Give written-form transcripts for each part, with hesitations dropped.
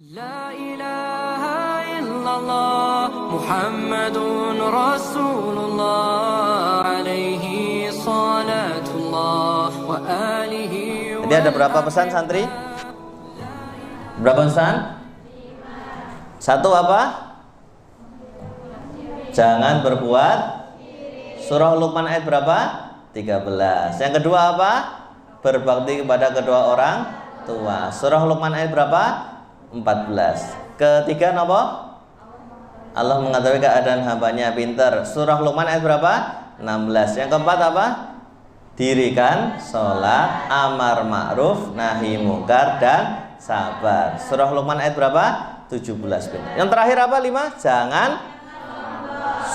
La ilaha illallah Muhammadun Rasulullah alaihi salatullah wa alihi. Jadi ada berapa pesan santri? Berapa pesan? Satu apa? Jangan berbuat. Surah Luqman ayat berapa? 13. Yang kedua apa? Berbakti kepada kedua orang tua. Surah Luqman ayat berapa? 14. Ketiga apa? Allah mengetahui keadaan hambanya, pintar. Surah Luqman ayat berapa? 16. Yang keempat apa? Dirikan sholat, amar ma'ruf, nahi mungkar, dan sabar. Surah Luqman ayat berapa? 17. Yang terakhir apa? 5. Jangan.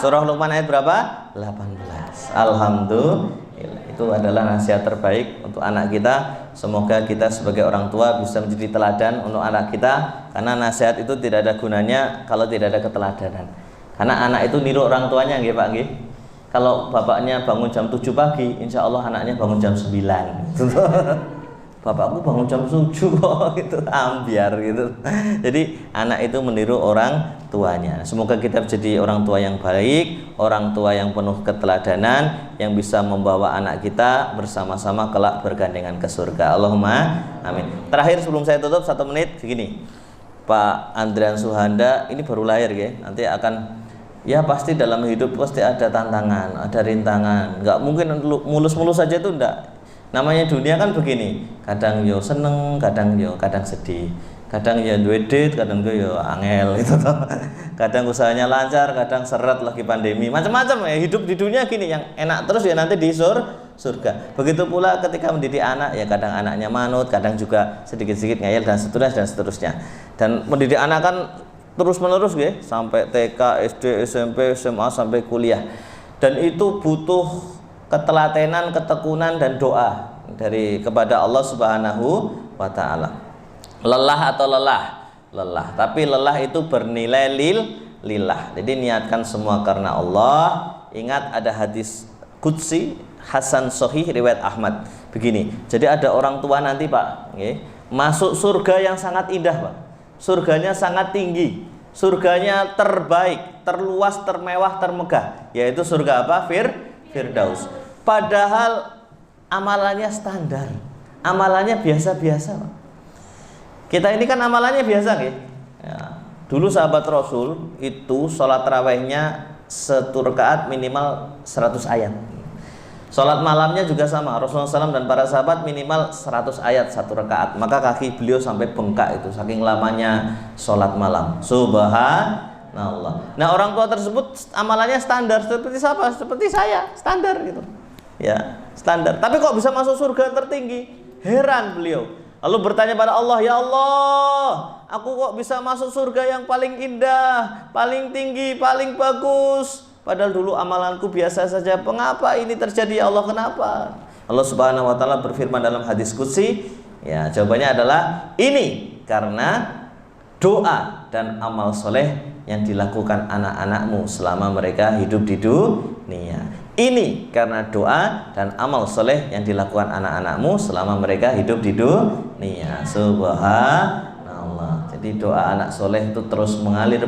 Surah Luqman ayat berapa? 18. Alhamdulillah. Itu adalah nasihat terbaik untuk anak kita. Semoga kita sebagai orang tua bisa menjadi teladan untuk anak kita, karena nasihat itu tidak ada gunanya kalau tidak ada keteladanan. Karena anak itu niru orang tuanya, nggih Pak nggih. Kalau bapaknya bangun jam 7 pagi, insya Allah anaknya bangun jam 9. Bapakku bangun jam 7 kok, gitu, ambiar gitu. Jadi anak itu meniru orang tuanya. Semoga kita menjadi orang tua yang baik, orang tua yang penuh keteladanan, yang bisa membawa anak kita bersama-sama kelak bergandengan ke surga. Allahumma amin. Terakhir sebelum saya tutup 1 menit begini. Pak Andrian Suhanda ini baru lahir ya. Nanti akan, ya pasti dalam hidup pasti ada tantangan, ada rintangan. Nggak mungkin mulus-mulus saja itu enggak. Namanya dunia kan begini, kadang yo seneng, kadang sedih, kadang ya duit, kadang yo angel itu toh. Kadang usahanya lancar, kadang seret lagi pandemi, macam-macam ya. Hidup di dunia gini, yang enak terus ya nanti di surga. Begitu pula ketika mendidik anak, ya kadang anaknya manut, kadang juga sedikit-sedikit ngeyel dan seterusnya. Dan mendidik anak kan terus-menerus ya, sampai TK, SD, SMP, SMA sampai kuliah. Dan itu butuh ketelatenan, ketekunan, dan doa dari kepada Allah Subhanahu wa Ta'ala. Lelah atau lelah? Lelah, tapi lelah itu bernilai lillah. Jadi niatkan semua karena Allah. Ingat ada hadis qudsi Hasan Sahih riwayat Ahmad begini. Jadi ada orang tua nanti Pak, masuk surga yang sangat indah Pak. Surganya sangat tinggi, surganya terbaik, terluas, termewah, termegah, yaitu surga apa? Firdaus. Padahal amalannya standar, amalannya biasa-biasa. Kita ini kan amalannya biasa nih. Ya. Dulu sahabat Rasul itu sholat tarawihnya 1 rakaat minimal 100 ayat. Sholat malamnya juga sama. Rasulullah SAW dan para sahabat minimal 100 ayat 1 rakaat. Maka kaki beliau sampai bengkak itu saking lamanya sholat malam. Subhanallah. Nah orang tua tersebut amalannya standar seperti siapa? Seperti saya, standar gitu. Ya, standar. Tapi kok bisa masuk surga tertinggi? Heran beliau. Lalu bertanya pada Allah, ya Allah, aku kok bisa masuk surga yang paling indah, paling tinggi, paling bagus? Padahal dulu amalanku biasa saja. Mengapa ini terjadi ya Allah? Kenapa? Allah Subhanahu wa Ta'ala berfirman dalam hadis qudsi, ya jawabannya adalah ini karena doa dan amal soleh yang dilakukan anak-anakmu selama mereka hidup di dunia. Ini karena doa dan amal soleh yang dilakukan anak-anakmu selama mereka hidup di dunia. Subhanallah. Jadi doa anak soleh itu terus mengalir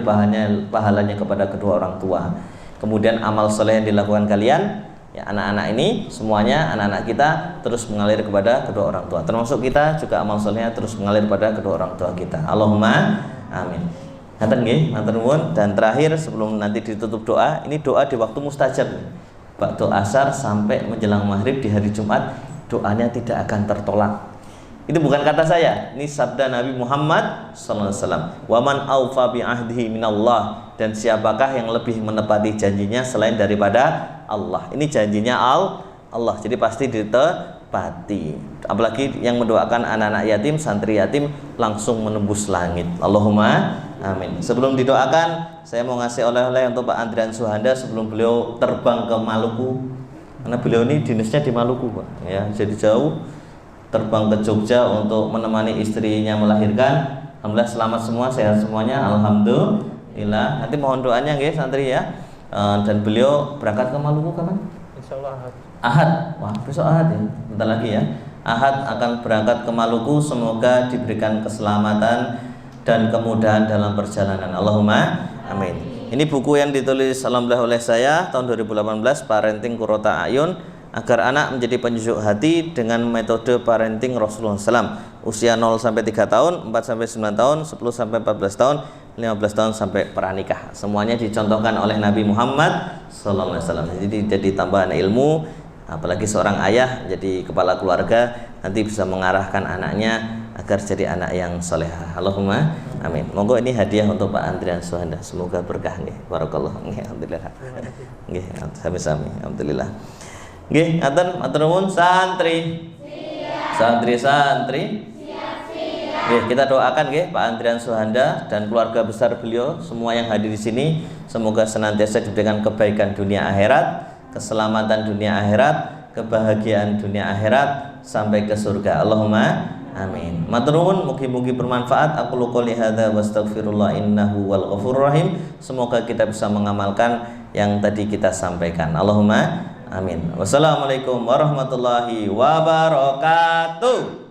pahalanya kepada kedua orang tua. Kemudian amal soleh yang dilakukan kalian, ya anak-anak ini semuanya, anak-anak kita terus mengalir kepada kedua orang tua. Termasuk kita juga amal solehnya terus mengalir pada kedua orang tua kita. Allahumma amin. Ngaten nggih, matur nuwun. Dan terakhir sebelum nanti ditutup doa, ini doa di waktu mustajab. Waktu asar sampai menjelang maghrib di hari Jumat, doanya tidak akan tertolak. Itu bukan kata saya, ini sabda Nabi Muhammad SAW. Waman aufa bi ahdihi minallah. Dan siapakah yang lebih menepati janjinya selain daripada Allah? Ini janjinya Allah, jadi pasti ditepati. Apalagi yang mendoakan anak-anak yatim, santri yatim langsung menembus langit. Allahumma amin. Sebelum didoakan, saya mau ngasih oleh-oleh untuk Pak Andrian Suhanda sebelum beliau terbang ke Maluku. Karena beliau ini dinasnya di Maluku Pak, ya, jadi jauh, terbang ke Jogja untuk menemani istrinya melahirkan. Alhamdulillah selamat semua, sehat semuanya, alhamdulillah. Nanti mohon doanya nggih santri ya. Dan beliau berangkat ke Maluku kapan? Insyaallah Ahad. Ahad. Wah, besok Ahad ya. Bentar lagi ya. Ahad akan berangkat ke Maluku, semoga diberikan keselamatan dan kemudahan dalam perjalanan. Allahumma amin. Ini buku yang ditulis alhamdulillah oleh saya tahun 2018, Parenting Qurrata A'yun, agar anak menjadi penyejuk hati dengan metode parenting Rasulullah SAW. Usia 0 sampai 3 tahun, 4 sampai 9 tahun, 10 sampai 14 tahun, 15 tahun sampai pranikah. Semuanya dicontohkan oleh Nabi Muhammad SAW. Jadi tambahan ilmu, apalagi seorang ayah jadi kepala keluarga nanti bisa mengarahkan anaknya agar jadi anak yang solehah. Allahumma amin. Monggo ini hadiah untuk Pak Andrian Suhanda. Semoga berkah nggih. Barakallah. Nggih, alhamdulillah. Nggih, sami-sami. Alhamdulillah. Nggih, ngaten matur nuwun santri. Santri. Nggih, kita doakan nggih Pak Andrian Suhanda dan keluarga besar beliau, semua yang hadir di sini, semoga senantiasa diberikan kebaikan dunia akhirat, keselamatan dunia akhirat, kebahagiaan dunia akhirat sampai ke surga. Allahumma amin. Matur nuwun, mugi-mugi bermanfaat. Aku qouli hadza wastaghfirullah innahu wal ghafurur rahim. Semoga kita bisa mengamalkan yang tadi kita sampaikan. Allahumma amin. Wassalamualaikum warahmatullahi wabarakatuh.